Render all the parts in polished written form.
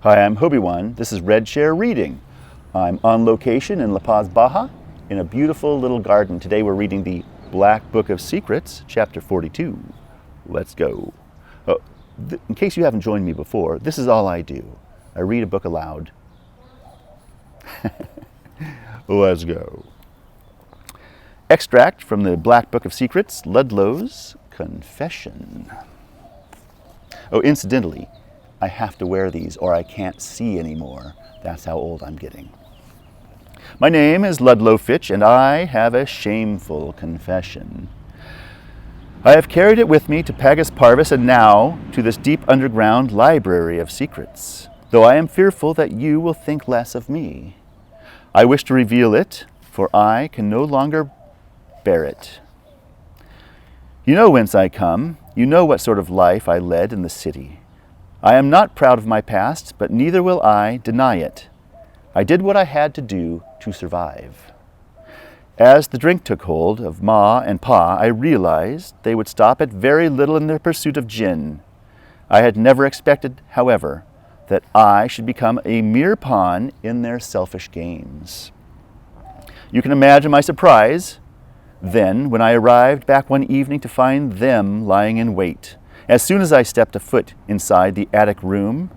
Hi, I'm Hobie-Wan. This is Red Chair Reading. I'm on location in La Paz, Baja, in a beautiful little garden. Today we're reading the Black Book of Secrets, Chapter 42. Let's go. In case you haven't joined me before, this is all I do. I read a book aloud. Let's go. Extract from the Black Book of Secrets, Ludlow's Confession. Oh, incidentally, I have to wear these or I can't see anymore. That's how old I'm getting. My name is Ludlow Fitch and I have a shameful confession. I have carried it with me to Pagus Parvis and now to this deep underground library of secrets, though I am fearful that you will think less of me. I wish to reveal it, for I can no longer bear it. You know whence I come. You know what sort of life I led in the city. I am not proud of my past, but neither will I deny it. I did what I had to do to survive. As the drink took hold of Ma and Pa, I realized they would stop at very little in their pursuit of gin. I had never expected, however, that I should become a mere pawn in their selfish games. You can imagine my surprise then when I arrived back one evening to find them lying in wait. As soon as I stepped a foot inside the attic room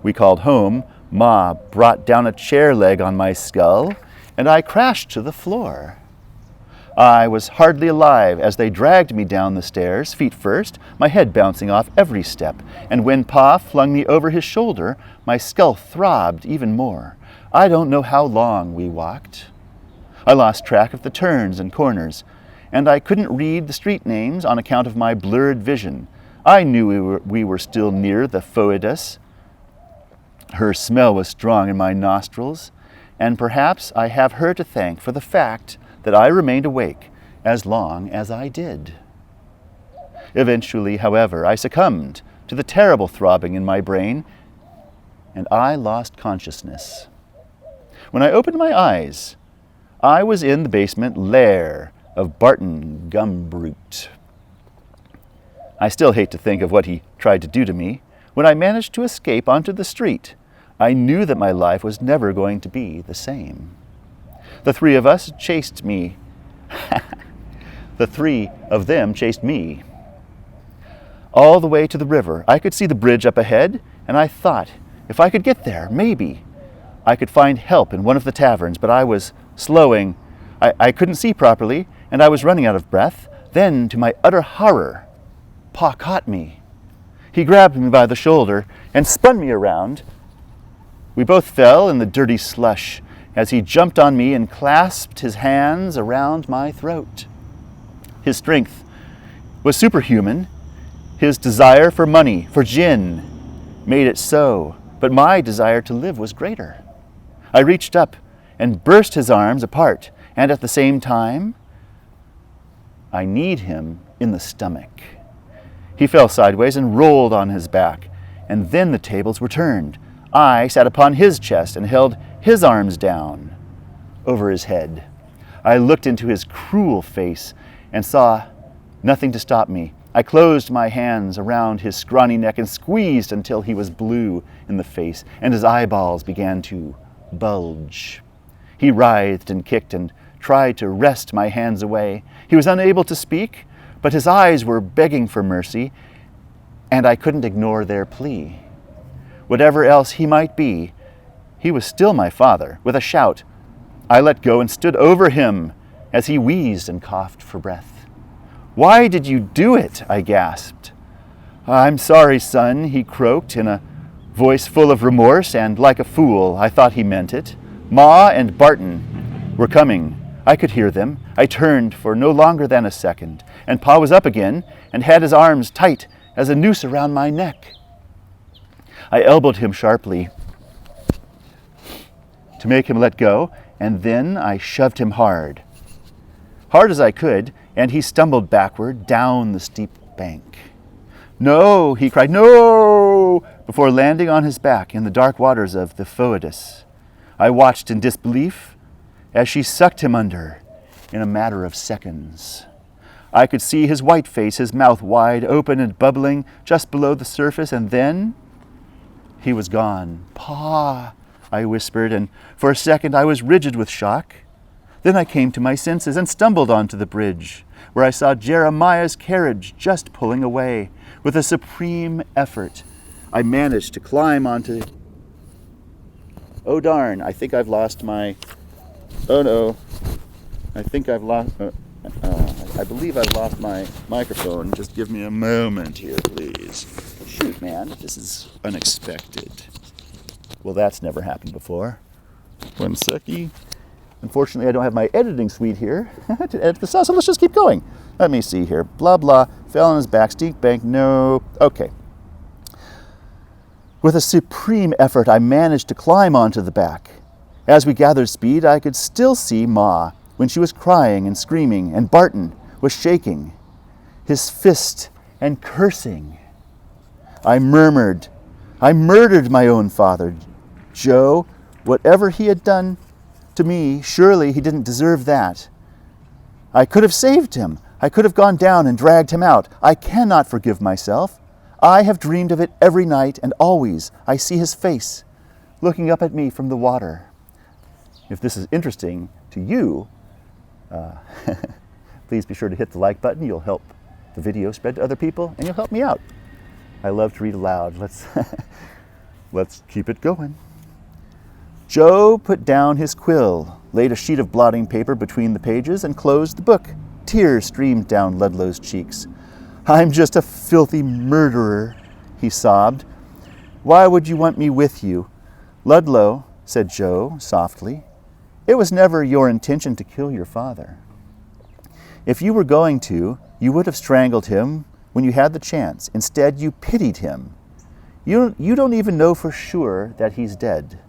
we called home, Ma brought down a chair leg on my skull, and I crashed to the floor. I was hardly alive as they dragged me down the stairs, feet first, my head bouncing off every step, and when Pa flung me over his shoulder, my skull throbbed even more. I don't know how long we walked. I lost track of the turns and corners, and I couldn't read the street names on account of my blurred vision. I knew we were still near the Foedus. Her smell was strong in my nostrils, and perhaps I have her to thank for the fact that I remained awake as long as I did. Eventually, however, I succumbed to the terrible throbbing in my brain, and I lost consciousness. When I opened my eyes, I was in the basement lair of Barton Gumbroot. I still hate to think of what he tried to do to me. When I managed to escape onto the street, I knew that my life was never going to be the same. The three of us chased me. The three of them chased me. All the way to the river. I could see the bridge up ahead, and I thought, if I could get there, maybe I could find help in one of the taverns, but I was slowing. I couldn't see properly, and I was running out of breath. Then, to my utter horror, Pa caught me. He grabbed me by the shoulder and spun me around. We both fell in the dirty slush as he jumped on me and clasped his hands around my throat. His strength was superhuman. His desire for money, for gin, made it so, but my desire to live was greater. I reached up and burst his arms apart, and at the same time, I kneed him in the stomach. He fell sideways and rolled on his back, and then the tables were turned. I sat upon his chest and held his arms down over his head. I looked into his cruel face and saw nothing to stop me. I closed my hands around his scrawny neck and squeezed until he was blue in the face and his eyeballs began to bulge. He writhed and kicked and tried to wrest my hands away. He was unable to speak, but his eyes were begging for mercy, and I couldn't ignore their plea. Whatever else he might be, he was still my father. With a shout, I let go and stood over him as he wheezed and coughed for breath. "Why did you do it?" I gasped. "I'm sorry, son," he croaked in a voice full of remorse, and like a fool, I thought he meant it. Ma and Barton were coming. I could hear them. I turned for no longer than a second, and Pa was up again and had his arms tight as a noose around my neck. I elbowed him sharply to make him let go, and then I shoved him hard as I could, and he stumbled backward down the steep bank. "No," he cried, "no!" before landing on his back in the dark waters of the Foedus. I watched in disbelief as she sucked him under in a matter of seconds. I could see his white face, his mouth wide open and bubbling just below the surface, and then He was gone. Pa, I whispered, and for a second I was rigid with shock. Then I came to my senses and stumbled onto the bridge, where I saw Jeremiah's carriage just pulling away. With a supreme effort, I managed to climb onto... Oh darn, I think I've lost my... Oh no, I think I've lost... I believe I've lost my microphone. Just give me a moment here, please. Shoot, man, this is unexpected. Well, that's never happened before. One seckie. Unfortunately, I don't have my editing suite here to edit this out, so let's just keep going. Let me see here. Blah, blah. Fell on his back. Steep bank. No. Okay. With a supreme effort, I managed to climb onto the back. As we gathered speed, I could still see Ma when she was crying and screaming, and Barton was shaking, his fist and cursing. I murmured, I murdered my own father. Joe, whatever he had done to me, surely he didn't deserve that. I could have saved him. I could have gone down and dragged him out. I cannot forgive myself. I have dreamed of it every night, and always I see his face looking up at me from the water. If this is interesting to you, please be sure to hit the like button. You'll help the video spread to other people, and you'll help me out. I love to read aloud. Let's keep it going. Joe put down his quill, laid a sheet of blotting paper between the pages, and closed the book. Tears streamed down Ludlow's cheeks. I'm just a filthy murderer, he sobbed. Why would you want me with you? Ludlow, said Joe softly, it was never your intention to kill your father. If you were going to, you would have strangled him when you had the chance. Instead, you pitied him. You don't even know for sure that he's dead.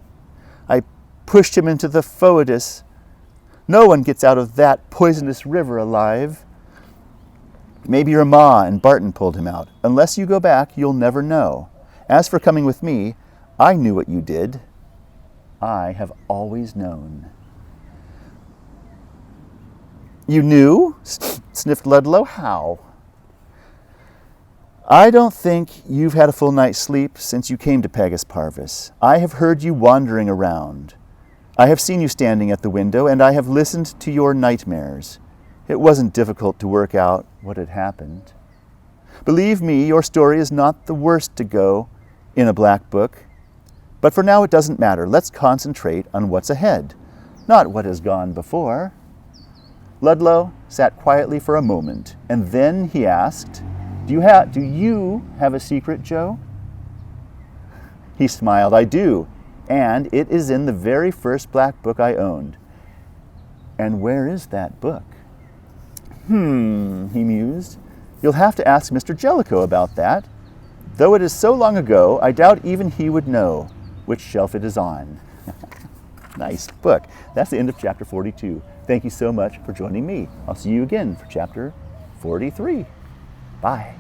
I pushed him into the Foedus. No one gets out of that poisonous river alive. Maybe your Ma and Barton pulled him out. Unless you go back, you'll never know. As for coming with me, I knew what you did. I have always known. You knew? Sniffed Ludlow. How? I don't think you've had a full night's sleep since you came to Pagus Parvis. I have heard you wandering around. I have seen you standing at the window, and I have listened to your nightmares. It wasn't difficult to work out what had happened. Believe me, your story is not the worst to go in a black book. But for now, it doesn't matter. Let's concentrate on what's ahead, not what has gone before. Ludlow sat quietly for a moment, and then he asked, Do you have a secret, Joe? He smiled. I do, and it is in the very first black book I owned. And where is that book? He mused. You'll have to ask Mr. Jellicoe about that. Though it is so long ago, I doubt even he would know which shelf it is on. Nice book. That's the end of chapter 42. Thank you so much for joining me. I'll see you again for chapter 43. Bye.